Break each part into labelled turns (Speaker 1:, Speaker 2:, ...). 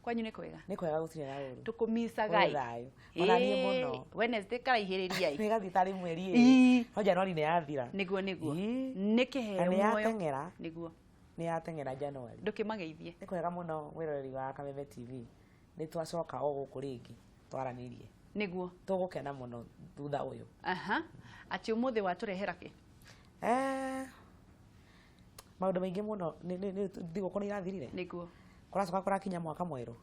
Speaker 1: Kwanyu nĩ kwega?
Speaker 2: Nĩ kwega gũtirĩ na ũru.
Speaker 1: Tũkũmisaga
Speaker 2: Thayo. Ona niĩ mũno.
Speaker 1: Wednesday karaihĩrĩria
Speaker 2: Nĩ gathi tarĩ mweri ĩ. No Januari nĩ yathira.
Speaker 1: Nĩguo. Nĩ kĩheo
Speaker 2: muoyo. Nĩ yateng'era.
Speaker 1: Nĩguo.
Speaker 2: Nĩ yateng'era Januari.
Speaker 1: Ndũkĩmageithie.
Speaker 2: Nĩ kwega mũno wĩroreri wa Kameme TV. Nĩ twacoka o gũkũ rĩngĩ twaranĩrie.
Speaker 1: Nĩguo.
Speaker 2: Tũgũkena mũno thutha ũyũ.
Speaker 1: Atĩ ũmũthĩ watũrehera kĩ?
Speaker 2: Maũndũ maingĩ mũno thigũkũ nĩ irathirire.
Speaker 1: Nĩguo.
Speaker 2: Kũracoka kũrakinya mwaka mwerũ.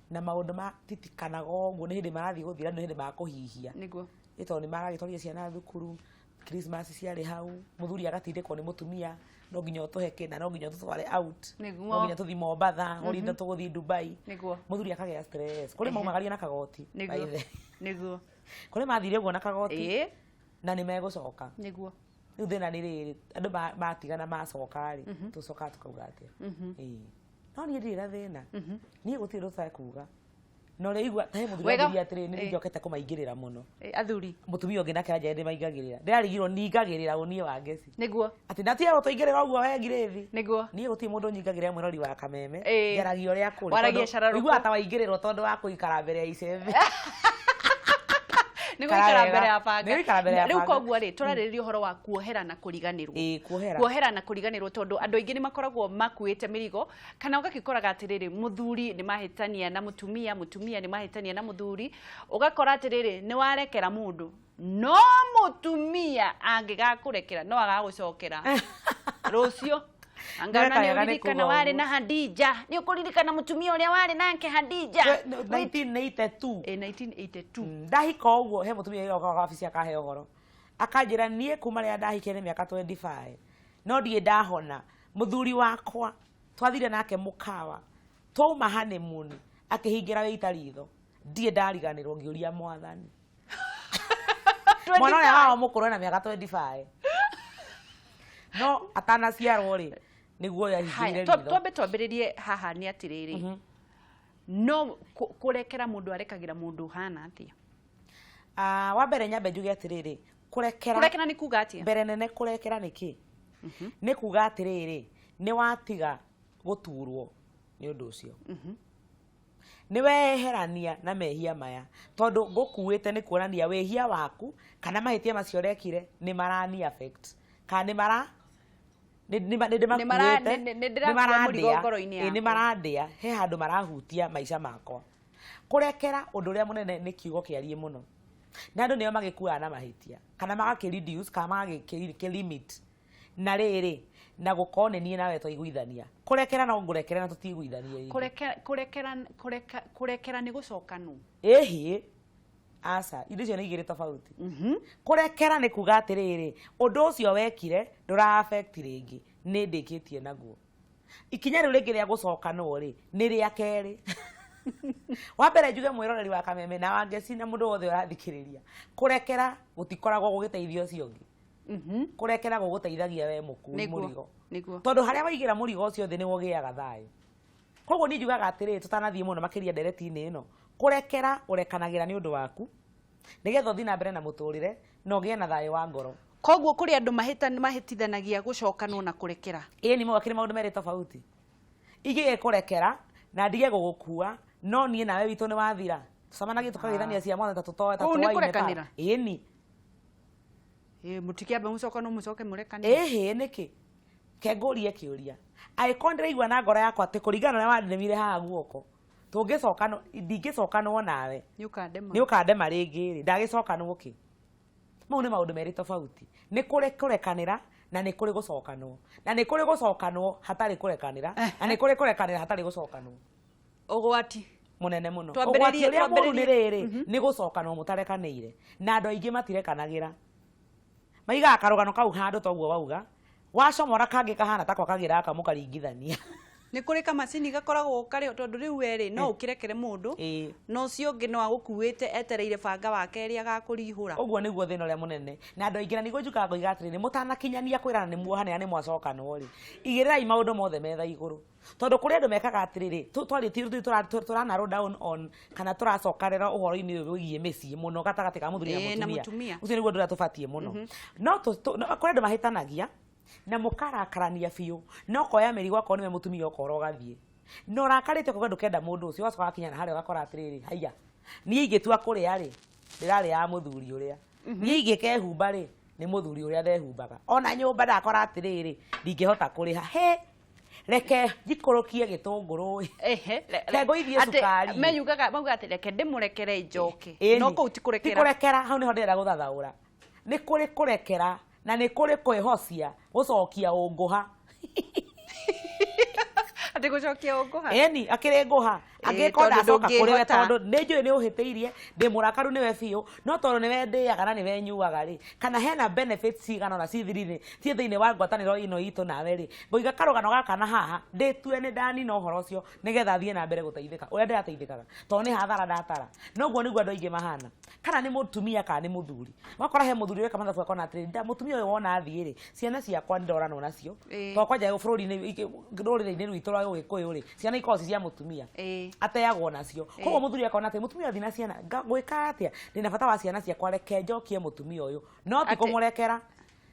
Speaker 2: Na maũndũ matitikanaga ũguo nĩ hĩndĩ marathiĩ gũthira nĩ hĩndĩ makũhihia.
Speaker 1: Nĩguo.
Speaker 2: Ĩtondũ nĩ maragĩtwarithia ciana thukuru, Christmas ciarĩ hau, mũthuri agatindĩkwo nĩ mũtumia, no nginya ũtũhe kĩna, no nginya ũtũtware out, no nginya tũthiĩ Mombatha, ũrinde tũgũthiĩ Dubai.
Speaker 1: Nĩguo.
Speaker 2: Mũthuri akagĩa stress. Kũrĩ maumagaria na kagoti.
Speaker 1: Nĩguo.
Speaker 2: Kũrĩ mathire ũguo na kagoti. Na nĩ megũcoka.
Speaker 1: Nĩguo.
Speaker 2: Rĩu thĩna nĩ rĩrĩ, andũ matigana macoka rĩ, tũcoka tukauga atĩa. No niĩ ndirĩ na thĩna. Niĩ gũtirĩ tũtakuga. No rĩigua he mũthuri ambĩrĩria atĩrĩ nĩ njokete kũmaingĩrĩra mũno.
Speaker 1: Athuri.
Speaker 2: Mũtumia ũngĩ nake anja ndĩmaingagĩrĩra. Ndĩrarigirwo ningagĩrĩra ũniĩ wa ngeci.
Speaker 1: Nĩguo.
Speaker 2: Atĩ ndatiga gũtũingĩrĩra ũguo we ngirĩthi.
Speaker 1: Nĩguo.
Speaker 2: Niĩ gũtirĩ mũndũ nyingagĩrĩra mwĩrori wa Kameme. Njaragia ũrĩa kũrĩ.
Speaker 1: Waragia cararũkũ.
Speaker 2: Ũiguaga ta waingĩrĩrwo tondũ wa kũikara mbere ya icembe.
Speaker 1: Nĩ gũikara mbere ya banga.
Speaker 2: Nĩ gũikara mbere ya banga.
Speaker 1: Rĩu koguo rĩ tũrarĩrĩria ũhoro wa kuohera na kũriganĩrwo. Kuohera na kũriganĩrwo tondũ andũ aingĩ nĩ makoragwo makuĩte mĩrigo kana ũgakĩkoraga atĩrĩrĩ mũthuri nĩ mahĩtania na mũtumia, mũtumia nĩ mahĩtania na mũthuri, ũgakora atĩrĩrĩ nĩ warekera mũndũ no mũtumia angĩgakũrekera no agagũcokera rũciũ. Angana nĩ ũririkana warĩ na Hadija. Nĩ ũkũririkana mũtumia ũrĩa warĩ nake Hadija.
Speaker 2: 1982.
Speaker 1: 1982.
Speaker 2: Ndahika ũguo he mũtumia wĩra kwa wabici akahe ũhoro. Akanjĩra niĩ kuma rĩrĩa ndahikire nĩ mĩaka 25. No ndiĩ ndahona. Mũthuri wakwa twathire nake mũkawa. Twauma honeymoon akĩhingĩra wĩita ritho. Ndiĩ ndariganĩrwo ngĩũria Mwathani. Mwana ũrĩa wao mũkũrũ na mĩaka 25. No atanaciarwo rĩ nĩguo yahingĩire ritho.
Speaker 1: Twambĩrĩrie haha nĩ atĩrĩrĩ. No kũrekera mũndũ arekagĩra mũndũ hana atĩa?
Speaker 2: Wa mbere nyambe njuge atĩrĩrĩ, kũrekera
Speaker 1: nĩ kuga atĩa?
Speaker 2: Mbere nene kũrekera nĩkĩ? Nĩ kuga atĩrĩrĩ, nĩ watiga gũturwo nĩ ũndũ ũcio. Nĩ weherania na mehia maya tondũ ngũkuĩte nĩ kuonania wehia waku kana mahĩtia macio rekire nĩ marani affect. Kana nĩ marandĩa he handũ marahutia maica makwa. Kũrekera ũndũ ũrĩa mũnene nĩ kiugo kĩariĩ mũno. Na andũ nĩo magĩkuaga na mahĩtia kana magakĩ-reduce kana magakĩ-limit. Na rĩrĩ na gũkorwo nĩ niĩ nawe twaiguithania. Kũrekera no ngũrekere na tũtiguithanie.
Speaker 1: Kũrekera nĩ gũcokanwo.
Speaker 2: Ĩhĩ. Asa, indo icio nĩ igĩrĩ tofauti. Kũrekera nĩ kuga atĩrĩrĩ, ũndũ ũcio wekire ndũra affect rĩngĩ, nĩ ndĩkĩtie naguo. Ikinya rĩu rĩngĩ rĩa gũcokanwo rĩ, nĩ rĩa kerĩ. Wa mbere njuge mwĩroreri wa Kameme na wa ngeci na mũndũ wothe ũrathikĩrĩria. Kũrekera gũtikoragwo gũgĩteithia ũcio ũngĩ. Kũrekera gũgũteithagia we mũkui mũrigo. Tondũ harĩa waigĩra mũrigo ũcio thĩ nĩ wogĩaga thayũ. Koguo niĩ njugaga atĩrĩrĩ tũtanathiĩ mũno makĩria ndereti-inĩ ĩno. Kũrekera ũrekanagĩra nĩ ũndũ waku nĩgetha ũthiĩ na mbere na mũtũrĩre na ũgĩe na thayũ wa ngoro.
Speaker 1: Koguo kũrĩ andũ mahĩtithanagia gũcokanwo na kũrekera.
Speaker 2: Nĩ mwakĩrĩ maũndũ merĩ tofauti. Igĩe kũrekera na ndige gũgũkua no niĩ nawe witũ nĩ wathira. Tũcemanagie tũkagĩithania cia mwana tũtoe ta twaine.
Speaker 1: Nĩ kũrekanĩra.
Speaker 2: Ĩni.
Speaker 1: Mũtikĩambe mũcokanwo mũcoke mũrekanĩre.
Speaker 2: Nĩkĩ? Kengũrie kĩũria. Angĩkorwo ndĩraigua na ngoro yakwa atĩ kũringana na wandemire haha guoko. Tũngĩcokanwo ndingĩcokanwo nawe. Nĩ ũkandema rĩngĩ rĩ ndagĩcokanwo kĩ? Mau nĩ maũndũ merĩ tofauti. Nĩ kũrĩ kũrekanĩra na nĩ kũrĩ gũcokanwo. Na nĩ kũrĩ gũcokanwo hatarĩ kũrekanĩra na nĩ kũrĩ kũrekanĩra hatarĩ gũcokanwo.
Speaker 1: Ũgwati
Speaker 2: mũnene mũno. Ũgwati ũrĩa mũru nĩ rĩrĩ nĩ gũcokanwo mũtarekanĩire na andũ aingĩ matirekanagĩra. Maigaga karũgano kau handũ toguo wauga. Wacomora kangĩ kahana takwa kagĩra aka mũkaringithania.
Speaker 1: Nĩ kũrĩ kamacini gakoragwo karĩ tondũ rĩu werĩ no ũkĩrekere mũndũ no ũcio ũngĩ no agũkuĩte etereire banga wake ĩrĩa agakũrihũra.
Speaker 2: Ũguo nĩguo thĩna ũrĩa mũnene na andũ aingĩ na nĩguo njukaga ngoiga atĩrĩrĩ mũtanakinyania kwĩrana nĩ muohane nĩ mwacokanwo rĩ igĩrĩrai maũndũ mothe metha igũrũ tondũ kũrĩ andũ mekaga atĩrĩrĩ tũranarrow down on kana tũracokanĩra ũhoro-inĩ ũyũ wĩgiĩ mĩciĩ mũno gatagatĩ ka mũthuri na mũtumia. Ũcio nĩguo ũndũ ũrĩa tũbatiĩ mũno. No kũrĩ andũ mahĩtanagia na mũkarakarania biũ no koya mĩrigo akorwo nĩwe mũtumia ũkora ũgathiĩ no rakarite kuga ndukenda mundu ucio wacoka wakinya na haria ugakora atiriri haiya nie ingitua kuria ri ndirari ya muthuri uria nie ingikehumba ri ni muthuri uria ndehumbaga ona nyumba ndakora atiriri ndingihota kuriha he reke jikurukie gitunguru rego ithie sukari
Speaker 1: meyugaga mauga ati reke ndimurekere njoke no ko
Speaker 2: utikurekera hau niho ndira guthathaura ni kuri kurekera na ni kuri kwehocia gucokia unguha
Speaker 1: ati gucokia unguha
Speaker 2: eni akire nguha angikonda acoka kuriwe tondu ninjui ni uhitiirie ndi murakaru niwe biu no tondu niwe ndiaga na niwe nyuaga ri kana hena benefits cigana na cithirine tie thiini wa ngwataniro ino itu nawe ri ngoiga karugano gaka na haha nditue ni ndani no horo ucio nigetha thie na mbere guteithika uria ndirateithikaga tondu ni hathara ndatara noguo niguo andu aingi mahana kana ni mutumia kana ni muthuri wakora he muthuri weka mathabu akona atiri nda mutumia uyu wona athie ri ciana ciakwa ndorano nacio to kwanja bururi-ini ruriri-ini rwitu rwa Gikuyu ri ciana ikoci cia mutumia ateagwo nacio koguo muthuri akona ati mutumia athina ciana gwika atia ndina bata wa ciana ciakwa reke njokie mutumia uyu no ti kumurekera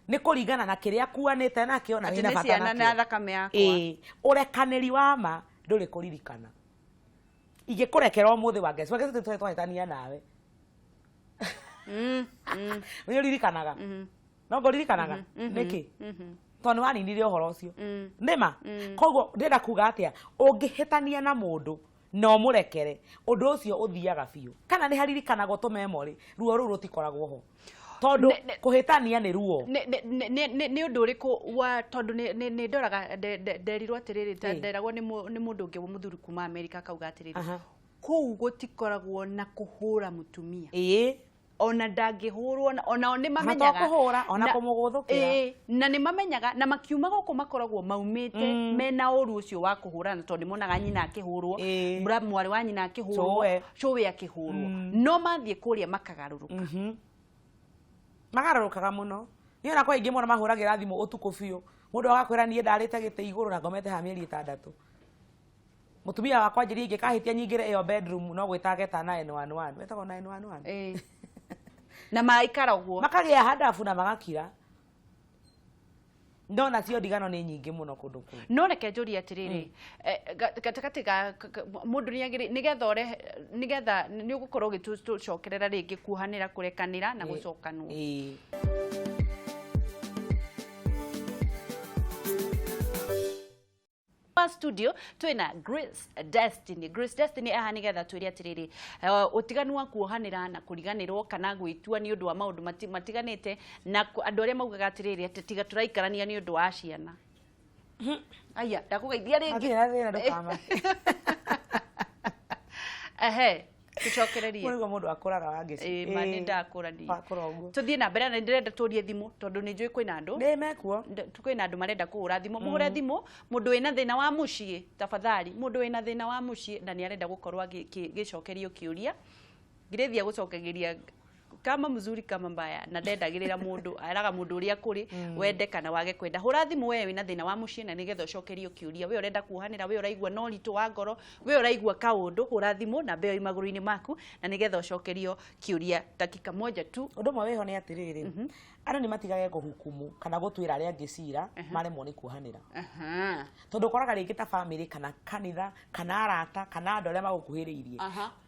Speaker 2: ni kuringana na kiria kuanite nakio na ndina bata nakio
Speaker 1: na thakame yakwa
Speaker 2: urekaniri wa ma nduri kuririkana ingikurekera umuthi wa ngeci wageci twahitania nawe wewe ririkanaga no ngoririkanaga niki tondu waninire uhoro ucio nima koguo ndenda kuga atia ungihitania na mundu no murekere undu ucio uthiaga biu kana ni haririkanago tumemori ruo ruru rutikoragwo ho tondu kuhitania ni ruo
Speaker 1: ni undu uriku wa tondu ni ndoraga nderirwo atiriri nderagwo ni mundu ungi muthuri kuma America kauga atiriri kuu gutikoragwo na kuhura mutumia ona ndangihurwo ona ni mamenyaga
Speaker 2: kuhura ona kumuguthukira
Speaker 1: na ni mamenyaga na makiuma guku makoragwo maumite mena uru ucio wa kuhurana tondu monaga nyina akihurwo mbura mwari wa nyina akihurwo cowe akihurwo no mathie kuria makagaruruka
Speaker 2: magarurukaga muno ni ona kwa ingi mona mahuragira thimu utuku biu mundu agakwira nie ndarite gite iguru na ngomete ha mieri 6 mutumia wakwa njiri ingikahitia nyingire iyo bedroom no gwitage ta 911 wetagwo 911
Speaker 1: na maikara uguo
Speaker 2: makagia hadafu na magakira ndona cio ndigano ni nyingi muno kundu ku
Speaker 1: no reke njuri atiriri gatakati ga mundu nigetha ni ugukorwo gitucokerera ringi kuhanira kurekanira na gucokanwo studio twina Grace Destiny aha nigetha twiri atiriri utiganu wa kuohanira na kuriganirwo kana gwitua ni undu wa maundu matiganite na andu aria maugaga atiriri ati tiga turaikarania ni undu wa ciana aya ndakugeithia ringi tucokererie
Speaker 2: murigo mundu akuraga wangeci
Speaker 1: mani ndakurania tuthie na mbere na ndirenda turie thimu tondu ni njui kwina andu
Speaker 2: ni mekuo
Speaker 1: kwina andu marenda kuhura thimu muhure thimu mundu wina thina wa mucii tafadhali mundu wina thina wa mucii na ni arenda gukorwa gicokerio kiuria ngirethia gucokegeria kama mzuri kama mbaya na ndendagirira mundu araga mundu uria kuri wende kana wage kwenda hura thimu wewe wina thina wa mucii na nigetha cokerio kiuria we urenda kuhanira we uraigua no ritu wa ngoro we uraigua kaundu hura thimu na mbeo imaguru-ini maku na nigetha cokerio kiuria dakika moja tu
Speaker 2: undu mwe weho ni atiriri andu ni matigage kuhukumu kana gutwira aria ngicira maremwo ni kuhanira tondu koraga ringi ta family kana kanitha kana arata kana andu aria magukuhiriirie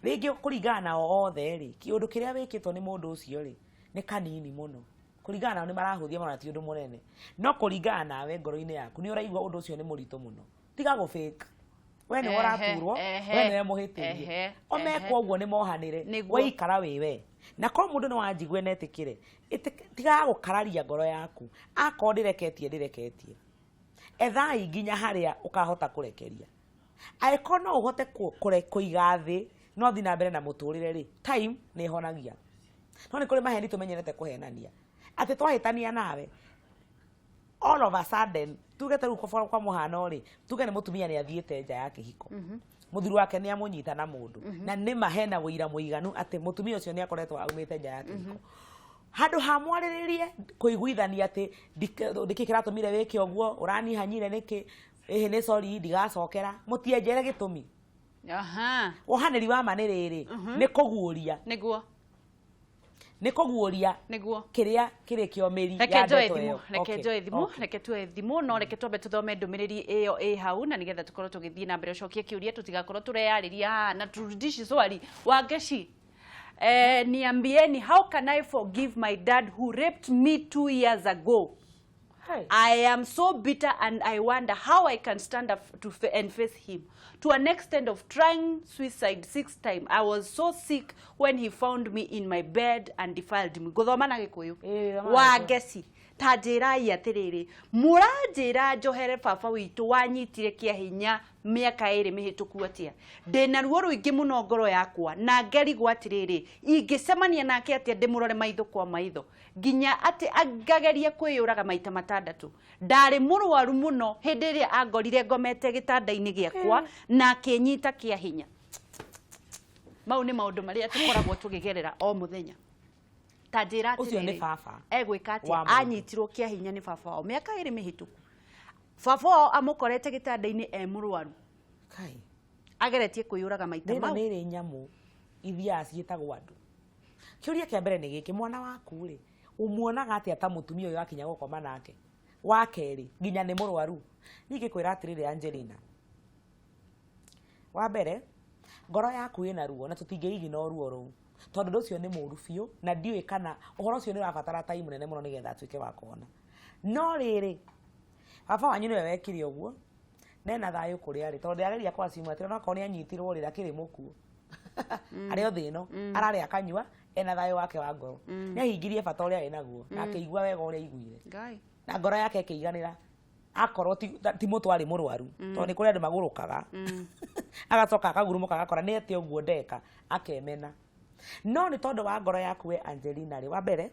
Speaker 2: ringi kuringana nao othe ri kiundu kiria wikitwo ni mundu ucio ri ni kanini muno kuringana nao ni marahuthia mona ti undu munene no kuringana nawe ngoro-ini yaku ni uraigua undu ucio ni murito muno tiga go fake we ni waraturwo we ni muhitirie omekwo uguo ni mohanire we ikara wiwe na ko mundu no wanjigwe netikire tiga gukararia ngoro yaku ako ndireketie ethai nginya haria ukahota kurekeria aiko no uhote kuiga thi no thina mbere na muturire ri time ni honagia no ni kuri maheni tumenyerete kuhenania ati twahitania nawe all of a sudden tugete ruko kwa muhano ri tuge ni mutumia ni athiete nja ya kihiko muthuru wake ni amunyita na mundu na ni mahena wira muiganu ati mutumia ucio ni akoretwo aumite nja ya kihiko handu ha mwariririe kuiguithania ati ndikikira tumire wiki oguo urani hanyire niki ni sorry ndigacokera mutienjere gitumi ohaniri wa maniriri ni kuguuria
Speaker 1: niguo
Speaker 2: niko guoria
Speaker 1: niguo
Speaker 2: kiria kio meri ya
Speaker 1: ndeto ĩyo reke njoe thimũ reke tuoe thimũ no reke twambe tuthome ndũmĩrĩri ĩyo hau na nigetha tukorwo tũgĩthiĩ na mbere ũcokie kĩũria tũtigakorwo tureyarĩria haha na turudishi swali Wangeci niambieni, how can I forgive my dad who raped me 2 years ago?
Speaker 2: Hey.
Speaker 1: I am so bitter and I wonder how I can stand up and face him. To an extent of trying suicide 6 times. I was so sick when he found me in my bed and defiled me. Guthoma na Gikuyu. Wangeci. Tanjirai atiriri. Muranjira njohere baba witu wanyitire kia hinya miaka 2 mihituku atia. Ndina ruo ruingi muno ngoro yakwa na ngerigwo atiriri. Ingicemania nake atia ndimurore maitho kwa maitho. Nginya ati agageria kwiyuraga maita 6. Ndari murwaru muno hindi iria angorire ngomete gitanda-ini giakwa na akinyita kia hinya. Mau ni maundu maria tukoragwo tugigerera o muthenya. Tanjira
Speaker 2: ucio ni baba
Speaker 1: egwika ati anyitirwo kia hinya ni baba wao miaka 2 mihituku. Baba wao amukorete gitanda-ini murwaru.
Speaker 2: Kai
Speaker 1: Ageretie kwiyuraga maita mau.
Speaker 2: Nĩ nyamu ithia ciĩtagwo andu. Kiuria kia mbere ni giki, mwana waku ri umuonaga ati ata mutumia uyu akinya gukoma nake. Wa keri nginya ni murwaru. Ningikwira atiriri Angelina, wa mbere ngoro yaku ina ruo na tutingĩigi no ruo rũu tondu ucio ni mũru biũ na ndiũĩ kana ũhoro ũcio nĩ ũrabatara time nene mũno nĩgetha atuĩke wa kuona. No rĩrĩ baba wanyu nĩwe wekire ũguo nena thayũ kũrĩa arĩ tondu ageria kwa simu atĩ onakorwo nĩ anyitirwo rĩrĩa akĩrĩ mũkuũ arĩ o thĩ ĩno ararĩ akanyua ena thayũ wake wa ngoro. Nĩ ahingirie bata ũrĩa enaguo na akĩigua wega ũrĩa aiguire na ngoro yake ĩkĩiganĩra akorwo ti mũtwarĩ mũrwaru tondu nĩ kũrĩ andũ magũrũkaga agacoka akagurumuka agakora nĩ ete ũguo ndeka akemena. No nĩ tondu wa ngoro yaku we Angelina rĩ, wa mbere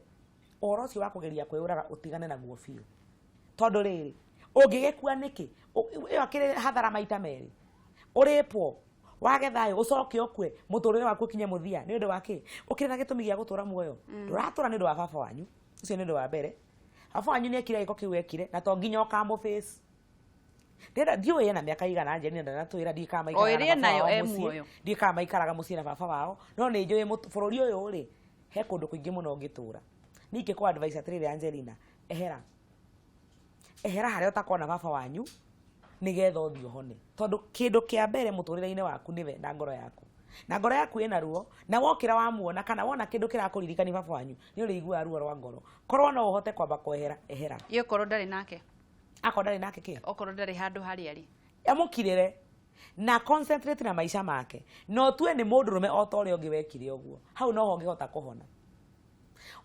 Speaker 2: ũhoro ũcio wa kũgeria kwĩyũraga ũtigane naguo biũ tondu rĩrĩ ũngĩgĩkua nĩkĩ ĩyo akĩrĩ hathara maita merĩ. Ũrĩpwo wage thayũ ũcoke ũkue mũtũrĩre waku ũkinye mũthia nĩ ũndũ wa kĩ? Ũkĩrĩ na gĩtũmi gĩa gũtũra muoyo. Ndũratũra nĩ ũndũ wa baba wanyu, ũcio nĩ ũndũ wa mbere. Baba wanyu nĩ ekire gĩko kĩu ekire na to nginya ũkamũface. Ndĩrenda ndiũĩ ena mĩaka igana Angelina ndanatwĩra ndikamaikaraga na baba wao mũciĩ, ndikamaikaraga mũciĩ na baba wao, no nĩ njũĩ bũrũri ũyũ rĩ he kũndũ kũingĩ mũno ũngĩtũra. Ningĩ kwa advice atirĩrĩ Angelina, ehera harĩa ũtakona baba wanyu nigetha ũthiĩ ũhone tondu kĩndũ kĩa mbere mũtũrĩre-inĩ waku nĩwe na ngoro yaku. Na ngoro yaku ĩna ruo na wokĩra wamuona kana wona kĩndũ kĩrakũririkania baba wanyu nĩ ũrĩiguaga ruo rwa ngoro. Korwo no ũhote kwamba kwehera ehera.
Speaker 1: Iyo korwo ndarĩ nake.
Speaker 2: Akorwo ndarĩ nake kĩ?
Speaker 1: Okorwo ndarĩ handũ harĩa arĩ.
Speaker 2: Amũkirĩre na concentrate na maica make. No tue nĩ mũndũrũme o ta ũrĩa ũngĩ wekire ũguo. Hau no ho ũngĩhota kũhona.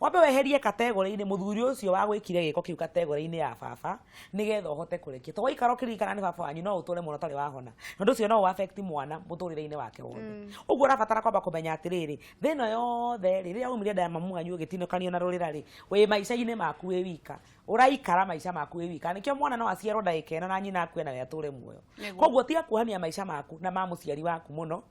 Speaker 2: Wambe weherie kategori-inĩ mũthuri ũcio wa gwĩkire gĩko kĩu kategori-inĩ ya baba nĩgetha ũhote kũrekia. To waikara ũkĩririkana nĩ baba wanyu no ũtũre mũno ũtarĩ wahona. Na ũndũ ũcio no affect mwana mũtũrĩre-inĩ wake wothe. Ũguo ũrabatara kwamba kũmenya atĩrĩrĩ, thĩna yothe rĩrĩa umire nda ya mamu wanyu ũgĩtinokanio na rũrĩra rĩ, wĩ maica-inĩ maku wĩ wika. Ũraikara maica maku wĩ wika. Nĩkĩo mwana no aciarwo ndagĩka ĩno na nyina akue na atũre muoyo. Koguo tiga kuohania maica maku na ma mũciari waku mũno.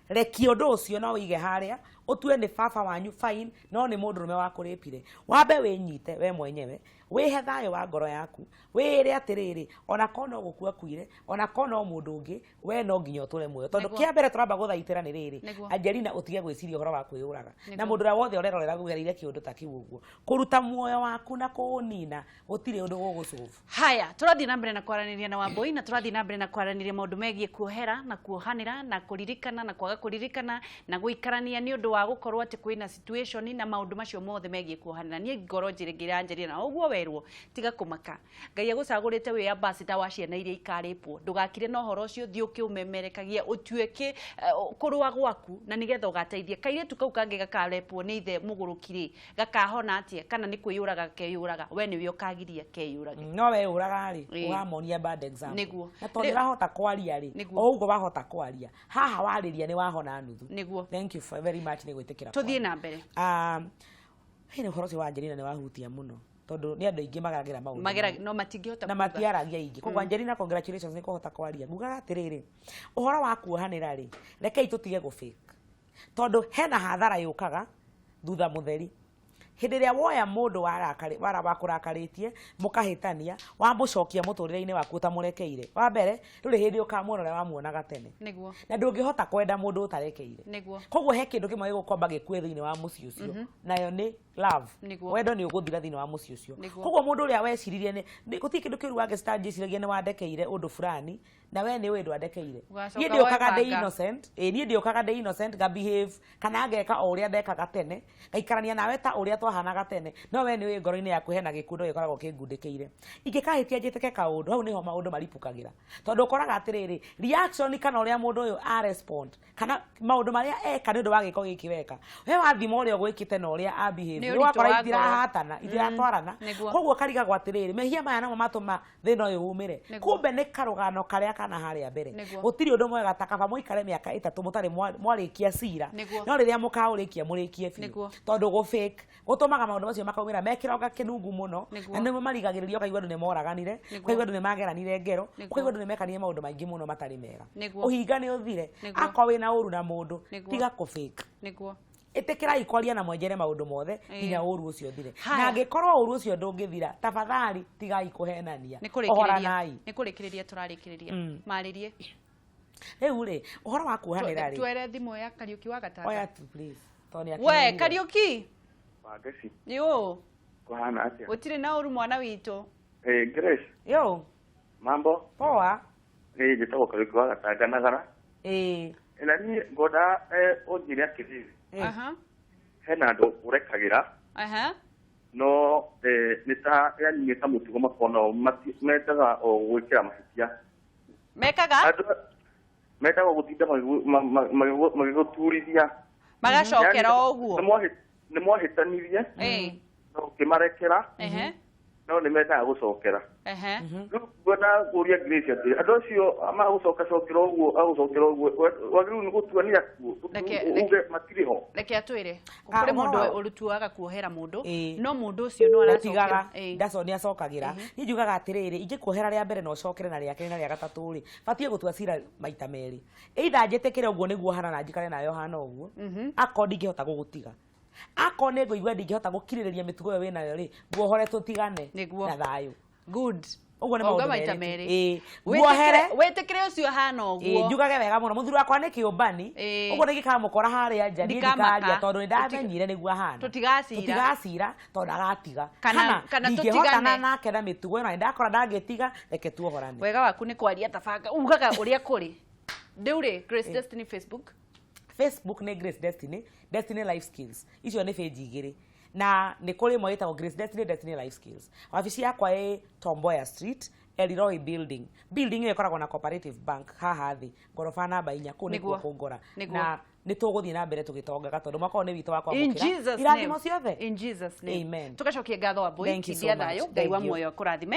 Speaker 2: Rekia ũndũ ũcio no wĩige harĩa ũtue nĩ baba wanyu fine no nĩ mũndũrũme wa kũrĩpire. Wambe wĩnyite we mwenyewe wĩhe thayũ wa ngoro yaku wĩre atĩrĩrĩ ona korwo no gũkua kuire ona korwo no mũndũ ũngĩ we no nginya ũtũre muoyo tondu kĩa mbere tũramba gũthaitĩra nĩ rĩrĩ Angelina ũtige gwĩciria ũhoro wa kwĩyũraga na mũndũ ũrĩa wothe ũrerorera gũgereire kĩũndũ ta kĩu ũguo kũruta muoyo waku na kũũnina gũtirĩ ũndũ gũgũcũbu.
Speaker 1: Haya, tũrathiĩ na mbere na kwaranĩria na Wambui na tũrathiĩ na mbere na kwaranĩria maũndũ megiĩ kuohera na kuohanĩra na kũririkana na kwaga kũririkana na gũikarania nĩ ũndũ wa gũkorwo atĩ kwĩna situation na maũndũ macio mothe megiĩ kuohanĩra. Niĩ ngoro njĩrĩgĩrĩra Angelina ũguo werwo tiga kũmaka. Ngai agũcagũrĩte wĩ ambassador wa ciana iria ikarĩpwo. Ndũgakire na ũhoro ũcio thiĩ ũkĩũmemerekagia ũtuĩke kũrũa gwaku na nĩgetha ũgateithie kairĩtu kau kangĩ gakarepwo nĩ ithe mũgũrũkire gakahona atĩa kana nĩ kwĩyũraga keyũraga we nĩwe ũkagiria keyũrage.
Speaker 2: No we ũraga rĩ ũramonia bad example. Nĩguo. Na tondũ ũrahota kwaria rĩ o ũguo wahota kwaria haha warĩria nĩ wahona nuthu. Nĩguo. Thank you very much nĩ gwĩtĩkĩra.
Speaker 1: Tũthiĩ na mbere.
Speaker 2: Hĩndĩ ũhoro ũcio wa Angelina nĩ wahutia mũno tondu nĩ andũ aingĩ mageragĩra maũndũ
Speaker 1: mageragĩra no matingĩhota
Speaker 2: na matiaragia aingĩ. Koguo Angelina congratulations nĩ kũhota kwaria. Ngugaga atĩrĩrĩ ũhoro wa kuohanĩra rĩ rekei tũtige gũ fake tondu hena hathara yũkaga thutha mũtheri. Hĩndĩ ĩrĩa woya mũndũ wakũrakaritie mũkahĩtania wamucokia mũtũrĩre-inĩ waku ũtamũrekeire, wa mbere ndũrĩ hĩndĩ ũkamuona ũrĩa wamuonaga tene, na ndũngĩhota kwenda mũndũ ũtarekeire. Koguo he kĩndũ kĩmwe gĩgũkomba gĩkue thĩinĩ wa mũciĩ ũcio, nayo nĩ love. Wendo nĩ ũgũthira thĩinĩ wa mũciĩ ũcio. Koguo mũndũ ũrĩa weciririe gũtirĩ kĩndũ kĩũru angĩciragia nĩ wandekeire ũndũ fulani, na we nĩ ũĩ ndwandekeire. Niĩ ndĩũkaga ndĩ innocent, niĩ ndĩũkaga ndĩ innocent nga behave kana ngeka o ũrĩa ndekaga tene, ngaikarania nawe ta ũrĩa twahanaga tene, no we nĩ ũĩ ngoro-inĩ yaku hena gĩkundo gĩkoragwo kĩngundĩkĩire. Ingĩkahĩtia njĩtĩke kaũndũ, hau nĩho maũndũ maripũkagĩra. Tondũ ũkoraga atĩrĩrĩ, reaction kana ũrĩa mũndũ ũyũ a respond kana maũndũ marĩa eka nĩ ũndũ wa gĩko gĩkĩ weka, we wathima ũrĩa ũgwĩkĩte na ũrĩa a behave nĩ wakora itirahatana, itiratwarana. Koguo karigagwo atĩrĩrĩ, mehia maya namo matũma thĩna ũyũ umĩre, kumbe nĩ karũgano karĩa kana harĩa mbere. Gũtirĩ ũndũ mwega ta kaba mũikare mĩaka 3 mũtarĩ mwarĩkia cira, no rĩrĩa mũkaũrĩkia mũrĩkie biũ, tondũ gũ fake gũtũmaga maũndũ macio makaumĩra mekĩroga kĩnungu mũno, na nĩmo marigagĩrĩria ũkaigua andũ nĩ moraganire, ũkaigua andũ nĩ mageranire ngero, ũkaigua andũ nĩ mekanire maũndũ maingĩ mũno matarĩ mega. Ũhinga nĩ ũthire, akorwo wĩna ũru na mũndũ tiga kũ fake. Ĩtĩkĩrai kwaria na mwenjere maũndũ mothe nginya ũru ũcio thire. Na angĩkorwo ũru ũcio ndũngĩthira, tafadhali tigai kũhenania, ohoranai.
Speaker 1: Nĩ kũrĩkĩrĩria tũrarĩkĩrĩria marĩrie.
Speaker 2: Rĩu rĩ, ũhoro wa kuohanĩra rĩ,
Speaker 1: twere thimũ ya Kariuki wa Gatanga.
Speaker 2: Oya tu please.
Speaker 1: We Kariuki,
Speaker 3: Wangeci.
Speaker 1: Yo.
Speaker 3: Kuhana atia?
Speaker 1: Utirĩ na ũru mwana witũ.
Speaker 3: Grace.
Speaker 2: Yo.
Speaker 3: Mambo?
Speaker 2: Poa.
Speaker 3: Njĩtagwo Kariuki wa Gatanga Nagara. Na niĩ ngoda ũnjĩre atĩrĩrĩ. Hena andũ ũrekagĩra. No nĩ ta yani nĩ ta mũtugo makoragwo metaga o gwĩkĩra mahĩtia.
Speaker 1: Mekaga?
Speaker 3: Metaga gũtinda magĩgũturithia.
Speaker 1: Magacokera ũguo.
Speaker 3: Nĩ mwahĩtanirie. No ũkĩmarekera. No nĩ mendaga gũcokera. Rĩu ngwenda kũria Grace atĩ andũ acio magũcokera ũguo wagĩrĩirwo nĩ gũtuania uge matirĩ ho.
Speaker 1: Reke atwĩre kũrĩ mũndũ ũrutuaga kuohera mũndũ, no mũndũ ũcio no aracokera.
Speaker 2: Ndaco nĩ acokagĩra. Niĩ njugaga atĩrĩrĩ, ingĩkuohera rĩa mbere na ũcokere na rĩa kerĩ na rĩa gatatũ rĩ, batiĩ gũtua cira maita merĩ. Either njĩtĩkĩre ũguo nĩguo hana na njikare nayo hana ũguo, akorwo ndingĩhota gũgũtiga. Akorwo nĩ ngũigua ndingĩhota gũkirĩrĩria mĩtugo ĩyo wĩnayo rĩ, nguohore tũtigane na thayũ.
Speaker 1: Good.
Speaker 2: Ũguo nĩ maũndũ
Speaker 1: maita merĩ.
Speaker 2: Nguohere
Speaker 1: wĩtĩkĩre ũcio hana ũguo.
Speaker 2: Njugage wega mũno, mũthuri wakwa nĩ kĩũmbani, ũguo nĩ gĩkamũkora harĩa nja, niĩ ndikaria tondũ nĩ ndamenyire nĩguo hana. Tũtigacira tondũ agatiga. Kana ndingĩhotana nake na mĩtugo ĩno, ndakora ndangĩtiga, reke tuohorane.
Speaker 1: Wega waku nĩ kwaria tabanga, ugaga ũrĩa kũrĩ. Rĩu rĩ, Grace Destiny Facebook.
Speaker 2: Facebook nĩ Grace Destiny, Destiny Life Skills. Icio nĩ page igĩrĩ. Na nĩ kũrĩ ĩmwe ĩtagwo Grace Destiny, Destiny Life Skills. Wabici yakwa ĩ Tom Mboya Street, Elroy Building. Building ĩyo ĩkoragwo na Cooperative Bank haha thĩ, ngoroba namba 4, kũu nĩkuo kũngora. Na nĩ tũgũthiĩ na mbere tũgĩtongaga tondũ mwaka ũyũ nĩ witũ wa kwamũkĩra irathimo ciothe.
Speaker 1: In Jesus name.
Speaker 2: Amen.
Speaker 1: Tugacokia ngatho Wambui, ndia thayũ, Ngai wa muoyo kũrathime.